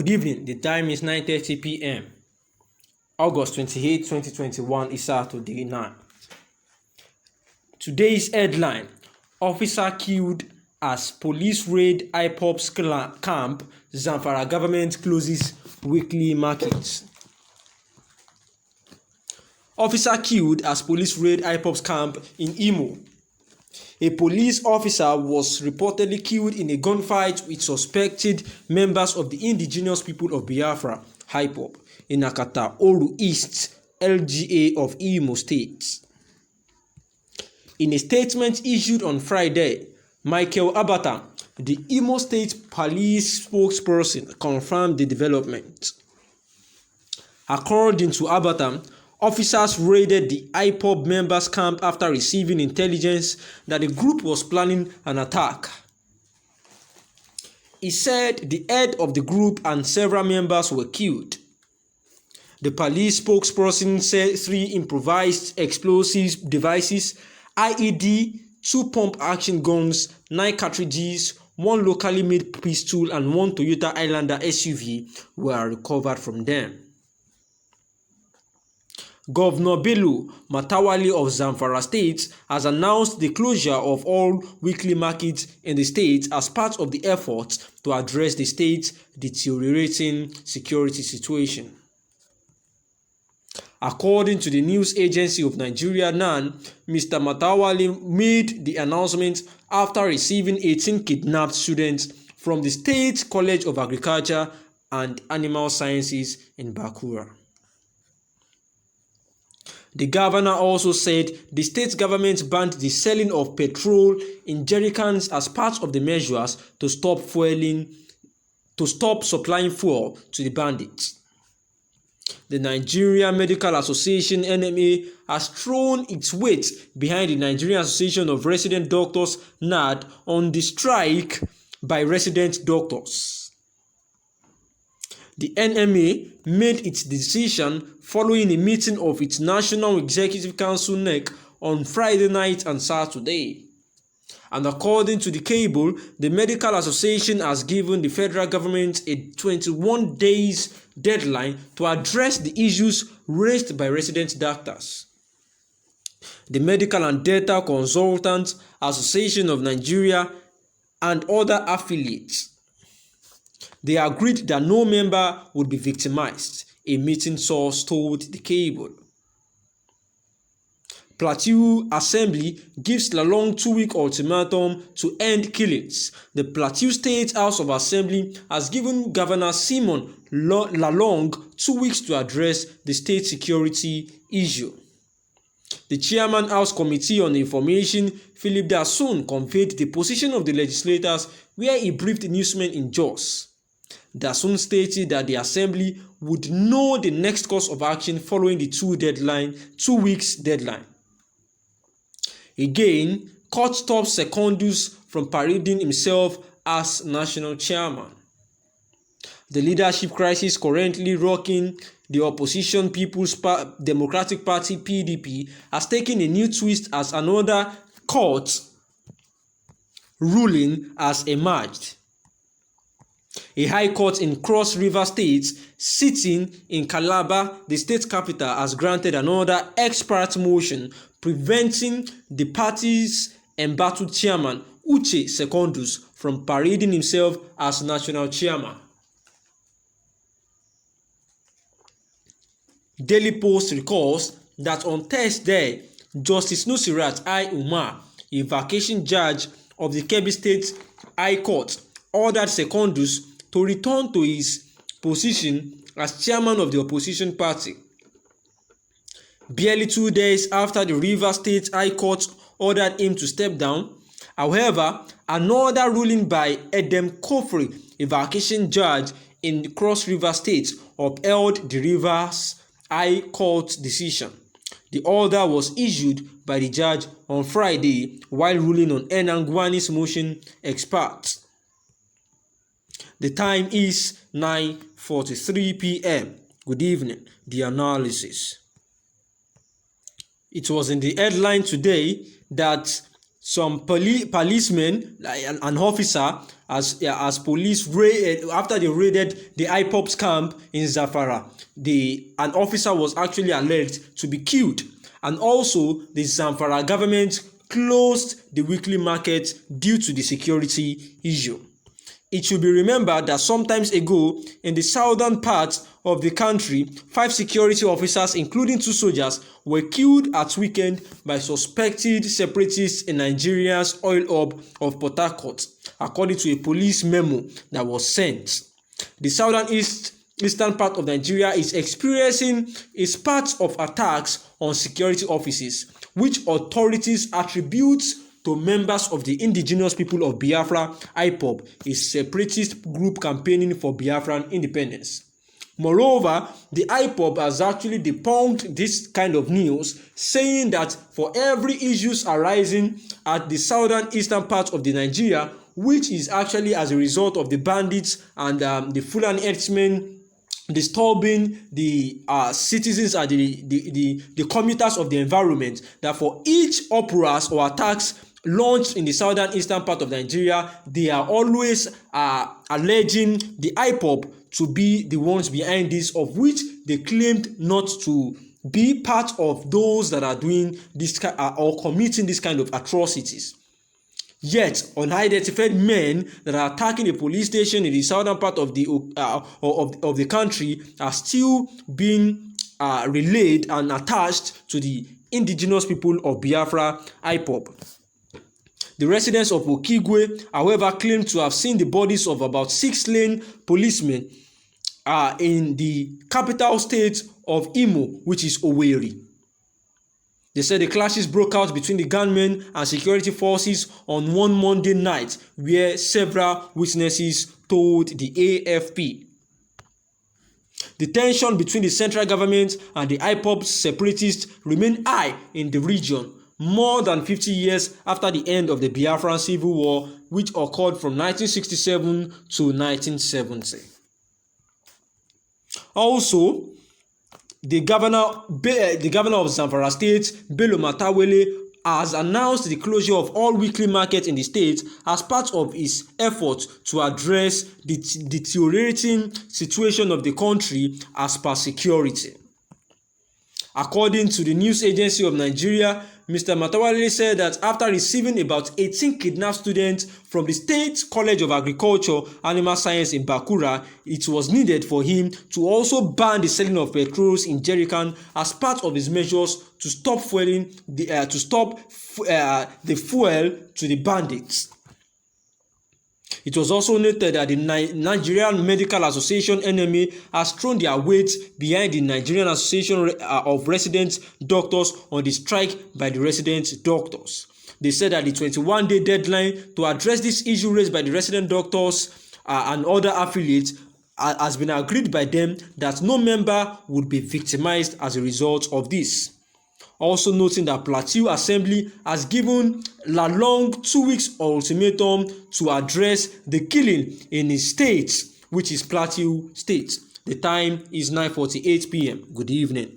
Good evening. The time is 9:30 p.m. August 28, 2021 is Saturday night. Today's headline: Officer killed as police raid Ipob's camp. Zamfara government closes weekly markets. Officer killed as police raid Ipob's camp in Imo. A police officer was reportedly killed in a gunfight with suspected members of the indigenous people of Biafra, Ipob, in Akata, Oru East, LGA of Imo State. In a statement issued on Friday, Michael Abata, the Imo State Police spokesperson, confirmed the development. According to Abata, officers raided the Ipob members' camp after receiving intelligence that the group was planning an attack. He said the head of the group and several members were killed. The police spokesperson said 3 improvised explosive devices, IED, 2 pump-action guns, 9 cartridges, 1 locally made pistol, and 1 Toyota Highlander SUV were recovered from them. Governor Bello Matawalle of Zamfara State has announced the closure of all weekly markets in the state as part of the efforts to address the state's deteriorating security situation. According to the news agency of Nigeria NAN, Mr. Matawalle made the announcement after receiving 18 kidnapped students from the State College of Agriculture and Animal Sciences in Bakura. The governor also said the state government banned the selling of petrol in jerrycans as part of the measures to stop supplying fuel to the bandits. The Nigeria Medical Association (NMA) has thrown its weight behind the Nigerian Association of Resident Doctors (NAD) on the strike by resident doctors. The NMA made its decision following a meeting of its National Executive Council (NEC) on Friday night and Saturday. And according to the cable, the Medical Association has given the federal government a 21 days deadline to address the issues raised by resident doctors. The Medical and Dental Consultants Association of Nigeria and other affiliates, they agreed that no member would be victimized, a meeting source told the cable. Plateau Assembly gives Lalong 2-week ultimatum to end killings. The Plateau State House of Assembly has given Governor Simon Lalong 2 weeks to address the state security issue. The chairman House Committee on Information, Philip Dasun, conveyed the position of the legislators where he briefed newsmen in Jos. Dasun stated that the assembly would know the next course of action following the 2 weeks deadline. Again, court stopped Secondus from parading himself as national chairman. The leadership crisis currently rocking the opposition People's Democratic Party (PDP) has taken a new twist as another court ruling has emerged. A high court in Cross River State, sitting in Calabar, the state capital, has granted another ex parte motion preventing the party's embattled chairman, Uche Secondus, from parading himself as national chairman. Daily Post recalls that on Thursday, Justice Nusirat I. Umar, a vacation judge of the Kebbi State High Court, ordered Secondus to return to his position as chairman of the opposition party. Barely 2 days after the Rivers State High Court ordered him to step down, however, another ruling by Edem Kofri, a vacation judge in the Cross River State, upheld the Rivers High Court decision. The order was issued by the judge on Friday while ruling on Enangwani's motion ex parte. The time is 9:43 p.m. Good evening. The analysis. It was in the headline today that some policemen, an officer, as police after they raided the Ipob's camp in Zamfara, an officer was actually alleged to be killed, and also the Zamfara government closed the weekly market due to the security issue. It should be remembered that sometimes ago, in the southern part of the country, 5 security officers, including 2 soldiers, were killed at weekend by suspected separatists in Nigeria's oil hub of Port Harcourt, according to a police memo that was sent. The eastern part of Nigeria is experiencing a spate of attacks on security offices, which authorities attribute to members of the indigenous people of Biafra, Ipob, a separatist group campaigning for Biafran independence. Moreover, the Ipob has actually debunked this kind of news, saying that for every issues arising at the eastern part of the Nigeria, which is actually as a result of the bandits and the Fulani herdsmen disturbing the citizens and the commuters of the environment, that for each uproars or attacks launched in the eastern part of Nigeria, they are always alleging the Ipob to be the ones behind this, of which they claimed not to be part of those that are doing this or committing this kind of atrocities. Yet, unidentified men that are attacking a police station in the southern part of the country are still being relayed and attached to the indigenous people of Biafra, Ipob. The residents of Okigwe, however, claim to have seen the bodies of about 6 slain policemen in the capital state of Imo, which is Owerri. They said the clashes broke out between the gunmen and security forces on one Monday night, where several witnesses told the AFP. The tension between the central government and the Ipob separatists remain high in the region, more than 50 years after the end of the Biafran Civil War, which occurred from 1967 to 1970. Also, the governor of Zamfara State, Bello Matawalle, has announced the closure of all weekly markets in the state as part of his effort to address the deteriorating situation of the country as per security. According to the news agency of Nigeria, Mr. Matawalle said that after receiving about 18 kidnapped students from the State College of Agriculture, Animal Science in Bakura, it was needed for him to also ban the selling of petrols in jerrycan as part of his measures to stop the fuel to the bandits. It was also noted that the Nigerian Medical Association (NMA) has thrown their weight behind the Nigerian Association of Resident Doctors on the strike by the resident doctors. They said that the 21-day deadline to address this issue raised by the resident doctors and other affiliates has been agreed by them, that no member would be victimized as a result of this. Also noting that Plateau Assembly has given Lalong 2 weeks ultimatum to address the killing in his state, which is Plateau State. The time is 9:48 p.m. Good evening.